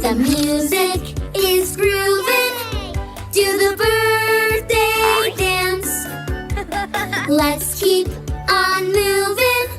The music is grooving. Do the birthday dance. Let's keep on moving.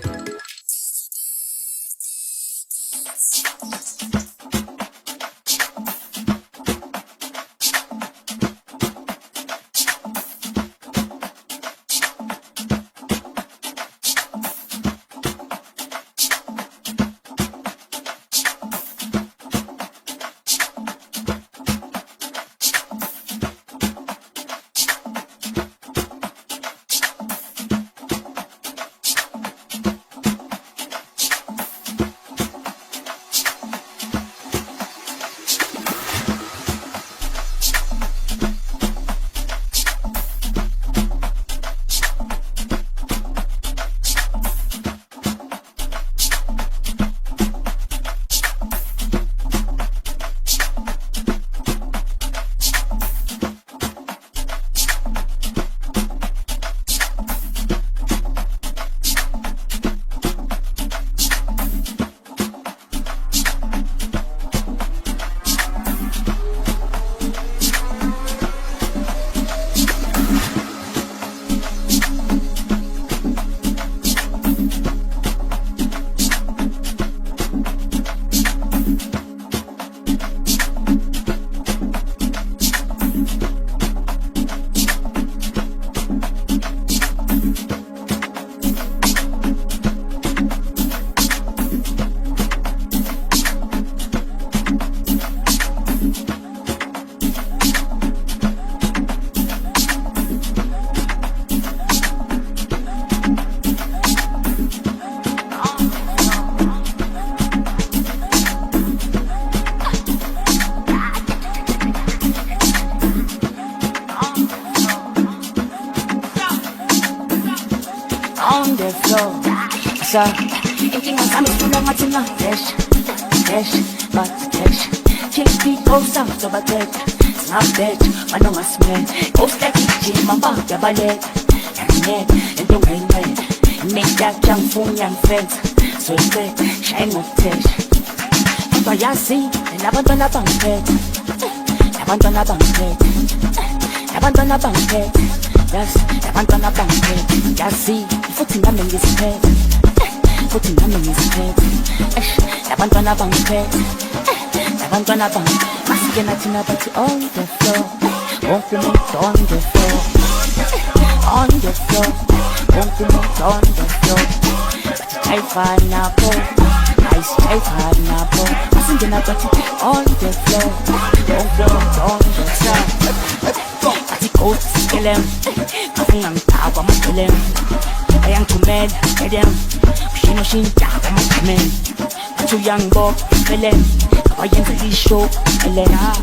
On the floor, so inking ang amis ko lang at sila dash, dash, but dash. Can't go south so bad, snap that, manong asmen. Ghost like itchy, mamba, yabalik. Nagnet, and don't hang me. Make that young phone, young friends. So quick, shine of dash. Payasi, laban na bangkit. Laban na bangkit. Laban na bangkit. Yes, laban na bangkit. Yasi. Footing them in his head, footing them in his head. Laban na bangkit, laban na bang. Masking at tinabati on the floor, compliment on the floor, on the floor, compliment on the floor. But I find now, I stay hard now, masking at on the floor, compliment on the floor. But it goes to kill him, nothing on top of my kill him. I am too mad, I am. She no she down on my man. I'm too young, boy, Helen. I am the show, Helena.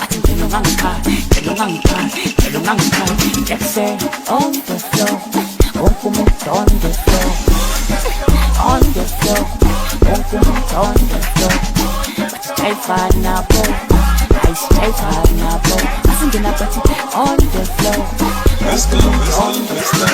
I think you know I'm tired, you know I'm tired, you know I'm tired. Just say on the floor, on the floor, on the floor, on the floor. But stay far now, boy. I stay far now, boy. I think you're not on the floor. Let's go, let's go.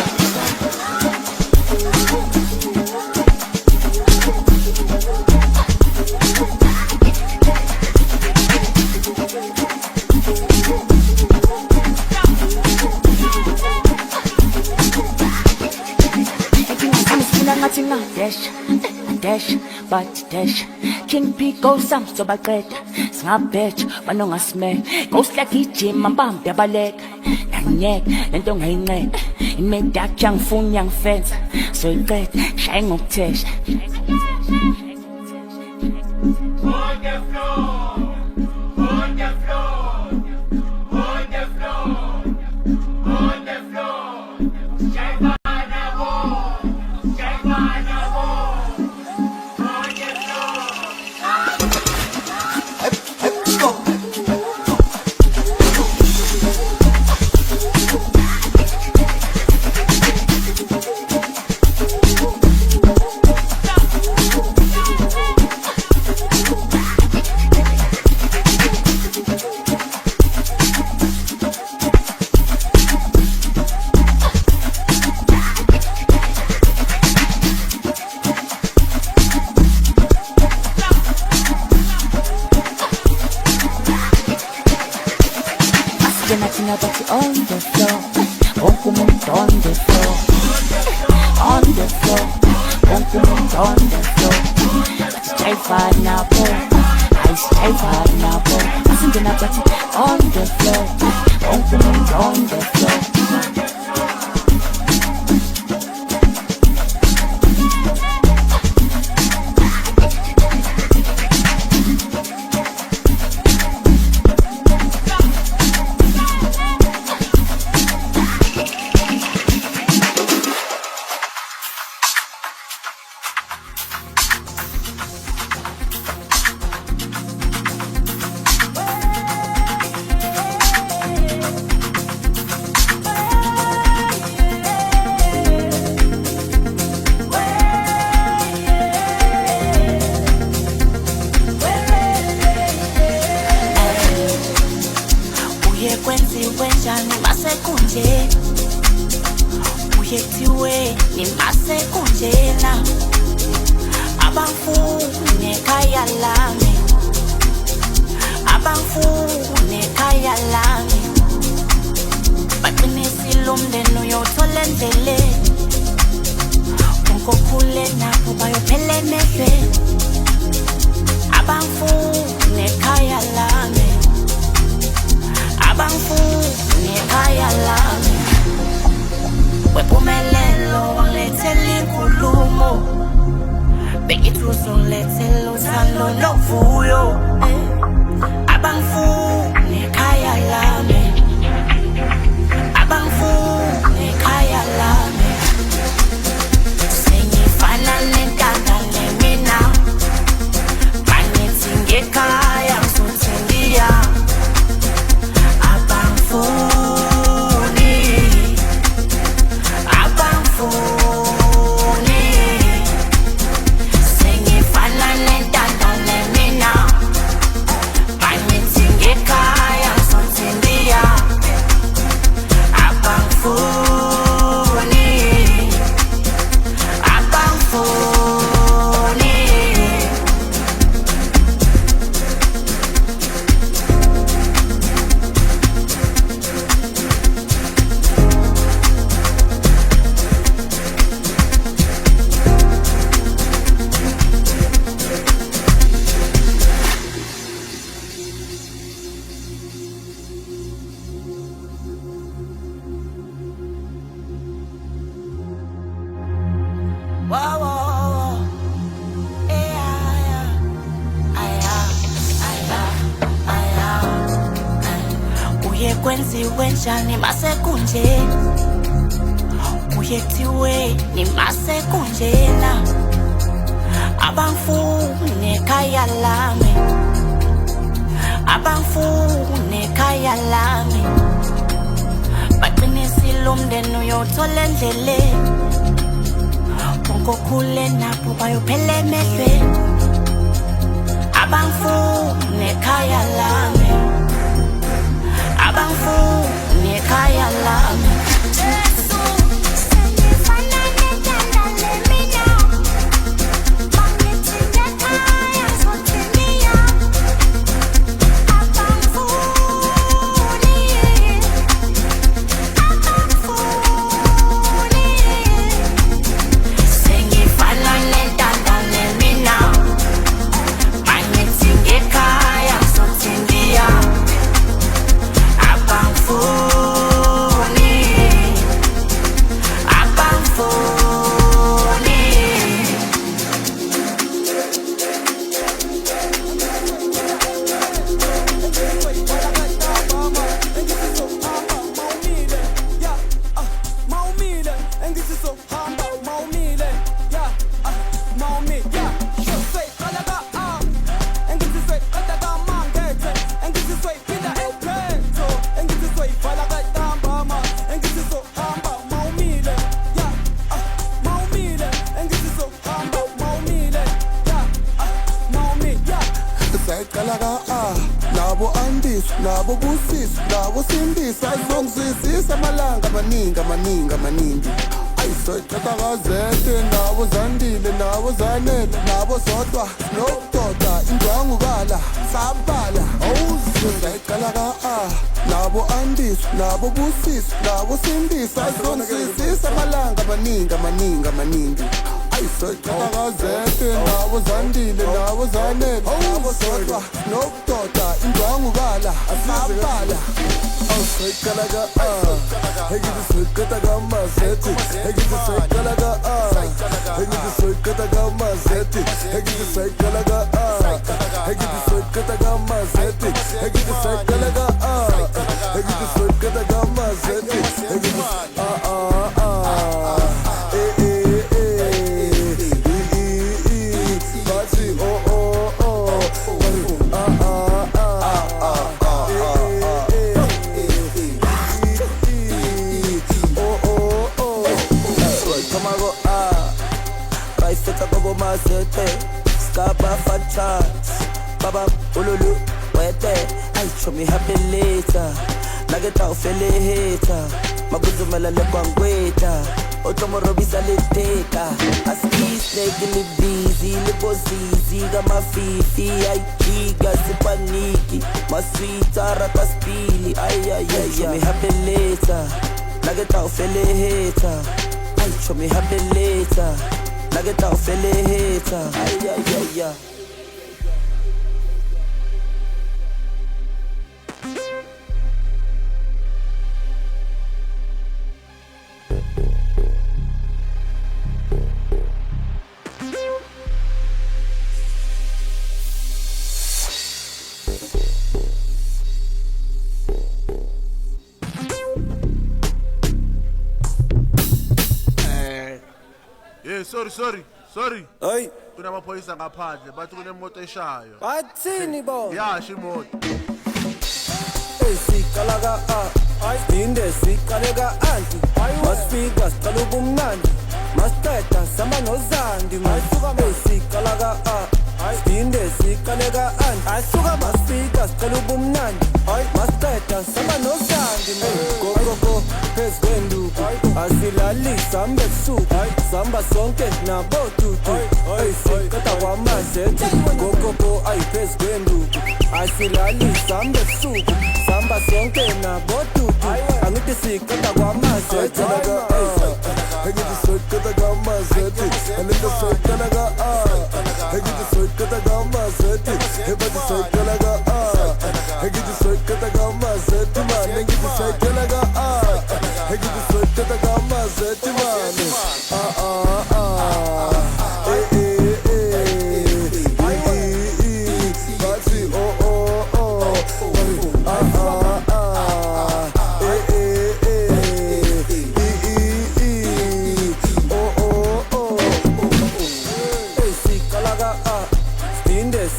Dash, dash, but dash. King P goes some so bad. Snap bitch, manong asme. Ghost like itchy, mambam, yabalek. Nagnek, nandong hingay. Make that young phone, young fence. So it get, shine of dash. On the floor, on the floor, on the floor, on the floor. Shine by the wall, shine by the wall, on the floor. thina bathi on the floor. Wonke umuntu on the floor. On the floor. Wonke umuntu on the floor. Bathi jive nabo. Jive nabo. Asingena bathi on the floor. Wonke umuntu on the floor. Kwenziwe njani masekunje uyethiwe nimasekunjena abangifuni ekhaya lami abangifuni ekhaya lami baqinisile umndeni uyothola endleleni unkokhule nabo bayophela emehlweni abangifuni ekhaya lami abangifuni ekhaya lami wephumelelo wangilethela inkulumo bekithi uzongilethela uthando novuyo abangifuni ekhaya lami abangifuni ekhaya lami sengifana nentanga lemina mangithi ngekhaya ngizothi ngiya kwenziwe njani masekunje uyethiwe nimasekunjena abangifuni ekhaya lami abangifuni ekhaya lami baqinisile umndeni uyothola endleleni unkokhule nabo bayophela emehlweni abangifuni ekhaya lami abangifuni ekhaya lami nabo andisi nabo busisi nabo sindisi ayizongizwisisa amalanga amaningi ayisoyithathakazete nabo zandile nabo zanele nabo zodwa nokudoda indwangu kala sabala awuzi sayicalaga nabo andiswa nabo busiswa nabo sindiswa ayizongisisisa amalanga amaningi ayisayicalaga zete nabo zandile nabo zanele nabo sodwa nokudoda indwangu bala asabala awusayicalaga hegithi soyicalaga mazethi hegithi soyicalaga hegithi soyicalaga mazethi hegithi soyicalaga hegithi soyicalaga mazethi hegithi soyicalaga hegithi soyicalaga mazethi hegithi bathi Feta bobo mazete, skaba fatas, baba ululu wete. Ay, show me happy later. Nageta ufele hater, maguzumela le bangweta. Otomo robisa le teta. Aski snake li busy, li bozizi gama fifi. Ay, giga sipaniki, ma sweet arata spili. Ay, show me happy later. Nageta ufele hater. Ay, show me happy later. Nageta ufele hater. Ay. Sorry. Hey, Kunamaphoyisa ngaphandle bathi kunemoto eshayo. bathini bo? Yasha imoto. Sikalaga inde sikalaga anti masifika sicala ubumnandi masithetha sama nozandi sikalaga inde sikalaga anti masifika sicala ubumnandi masithetha sama nozandi gogogo phezu kwenduku asilalisa ambebusuku sihamba sonke nabotutu sikata kwamazethi gogogo ayiphezu kwenduku asilalisa ambebusuku sihamba sonke nabotutu angithi sikata kwamazethi hegithi sikata kwamazethi angithi sikata hegithi sikata kwamazethi hegithi sikata hegithi sikata kwamazethi man hegithi sikata hegithi sikata kwamazethi man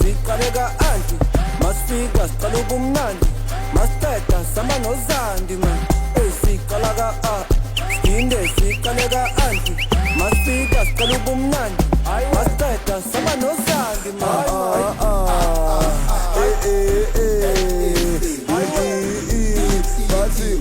Sikalaga anti masifika sicala ubumnandi masithetha sama nozandi man sikalaga inde sikalaga anti masifika sicala ubumnandi masithetha sama nozandi man bathi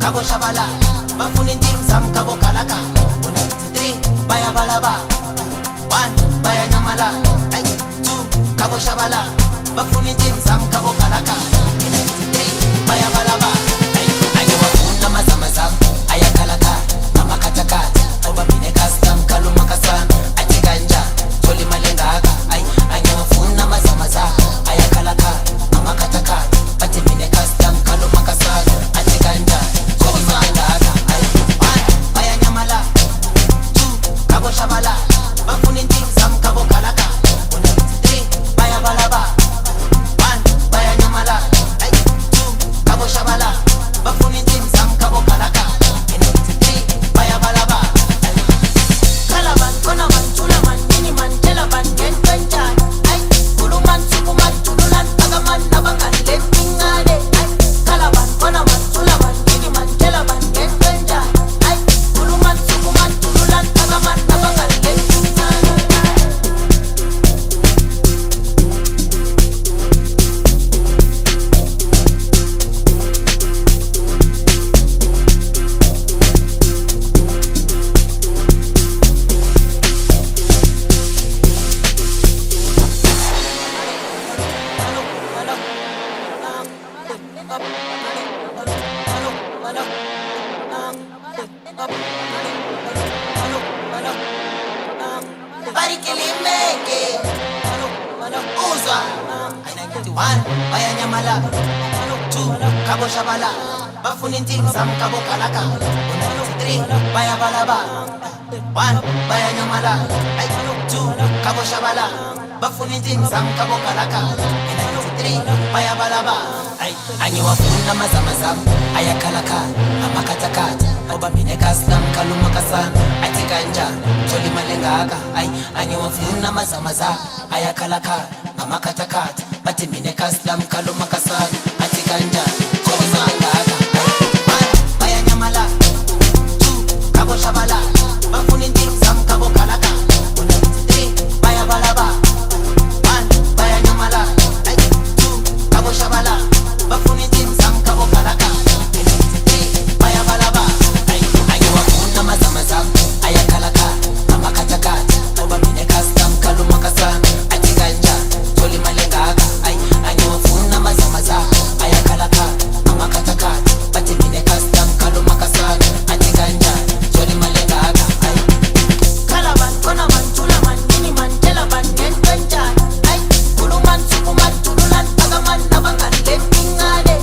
kabo shabala bafuna intim zam kabo kalaka 1 baya balaba 1 baya nyamala 2 kabo shabala bafuna intim zam kabo kalaka 3 baya balaba ayo wafuna mazamazam ayakalaka mama katakata oba mine custom kaluma kasan atikanja toli malengaka ayo wafuna mazamazam ayakalaka mama katakata pati mine custom kaluma kasan atikanja toli malengaka baya nyamala 2 kabo shabala bafuna intim zam kabo kalaka 3 baya balaba 1 baya nyamala 2 kabo shabala bafuna intim zam kabo kalaka 3 baya balaba kalaban kona man chula man mini man tela ban gen kenjan kuluman sukuman tululan agaman nabangan letingade kalaban kona man chula man mini man tela ban gen kenjan kuluman sukuman tululan agaman nabangan letingade Barikilimeke Uzwa One Baya nyamala 2 Kabo shabala bafuna intim zam kabo kalaka 3 baya balaba 1 baya nyamala 2 kabo shabala bafuna intim zam kabo kalaka 3 baya balaba anyi wafuna mazamazam ayakalaka amakatakata oba mine custom kaluma kasan atikanja toli malengaka anyi wafuna mazamazam ayakalaka amakatakata pati mine custom kaluma kasan atikanja toli malengaka baya nyamala 2 kabo shabala bafuna intim zam kabo kalaka 3 baya balaba 1 baya nyamala 2 kabo shabala bafuna intim zam kabo kalaka 3 baya balaba ayo wafuna mazamazam ayakalaka amakatakata oba mine custom kaluma kasan atikanja toli malengaka ayo wafuna mazamazam ayakalaka amakatakata pati mine custom kaluma kasan atikanja toli malengaka kalaban kona man chula man mini man tela ban gen kenjan kuluman sukuman tululan agaman nabangan letingade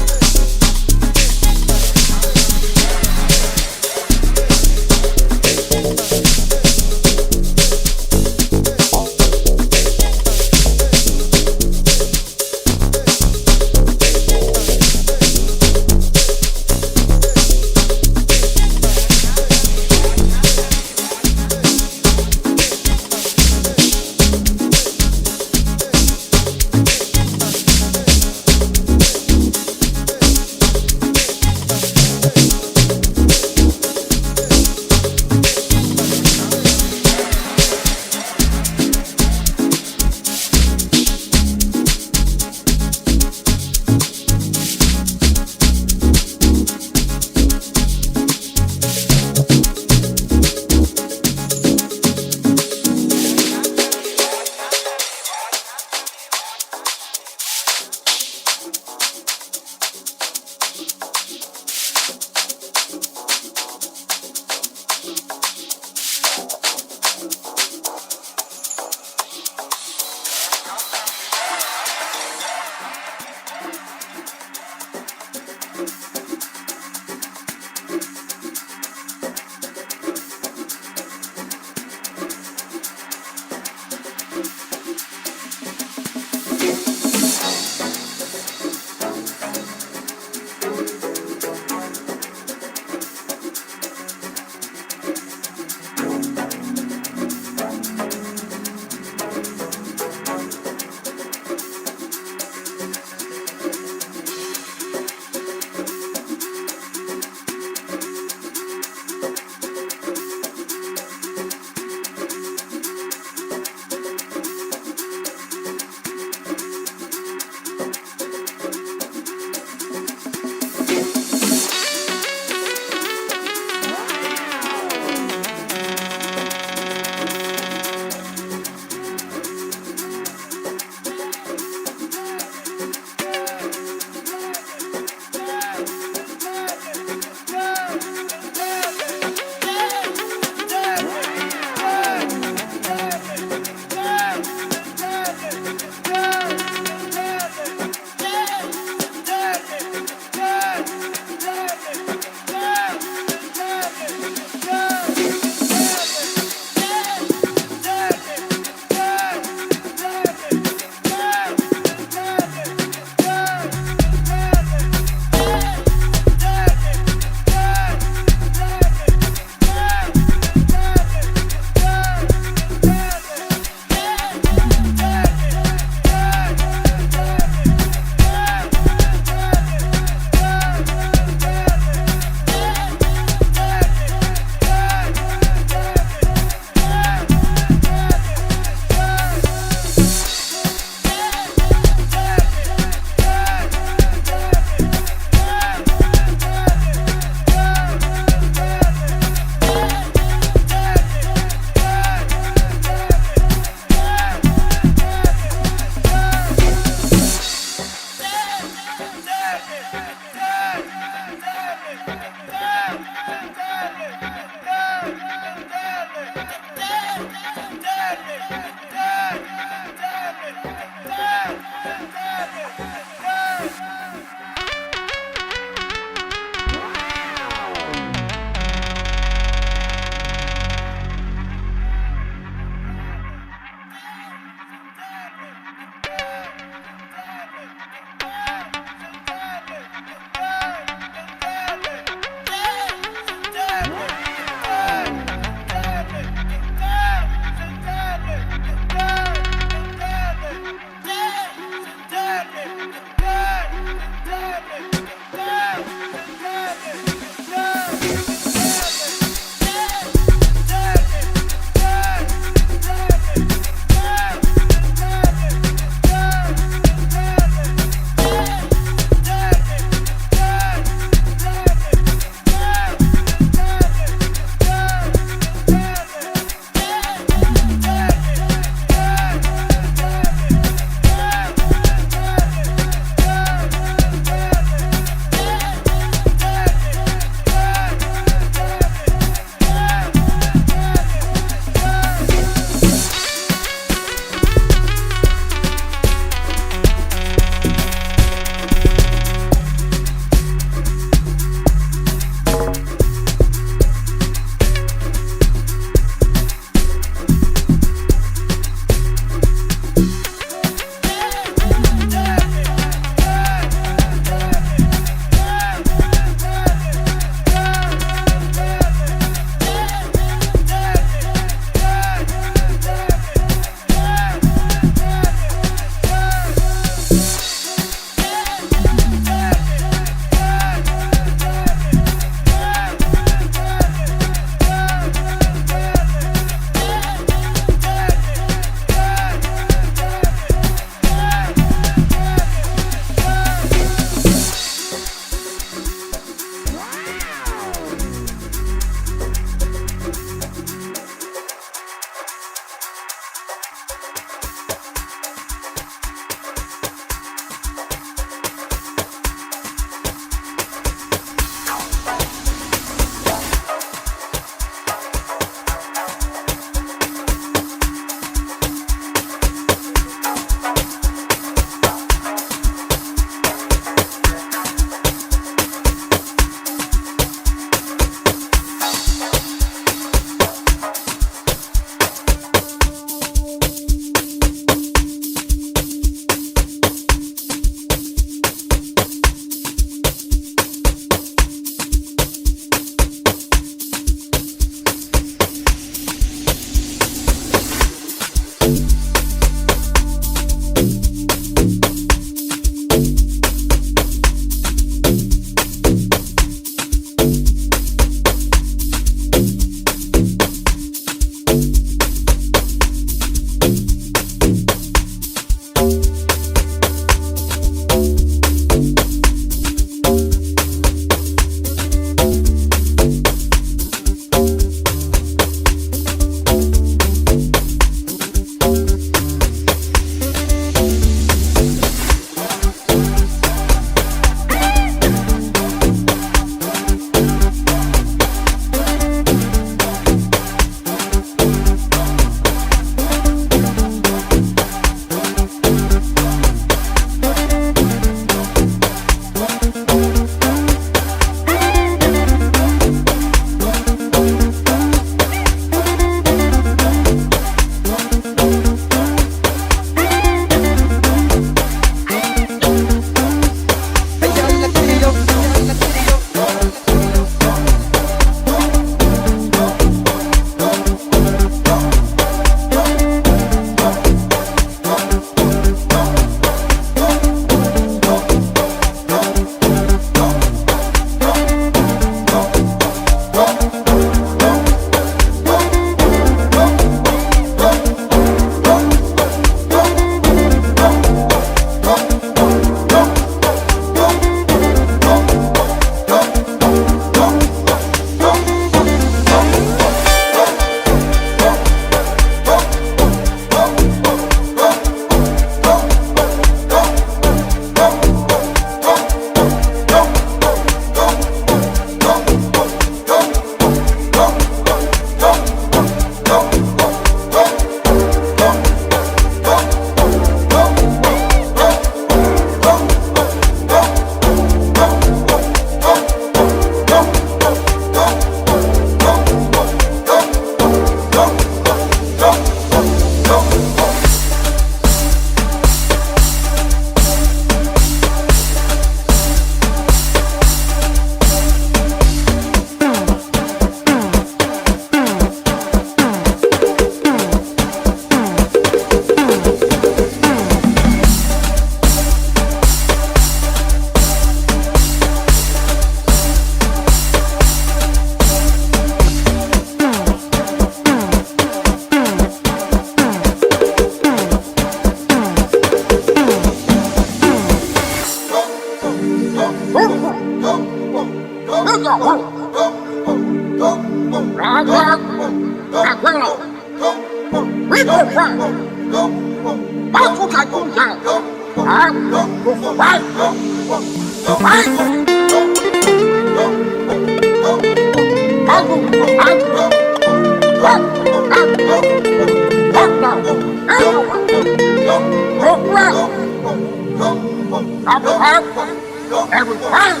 Every time,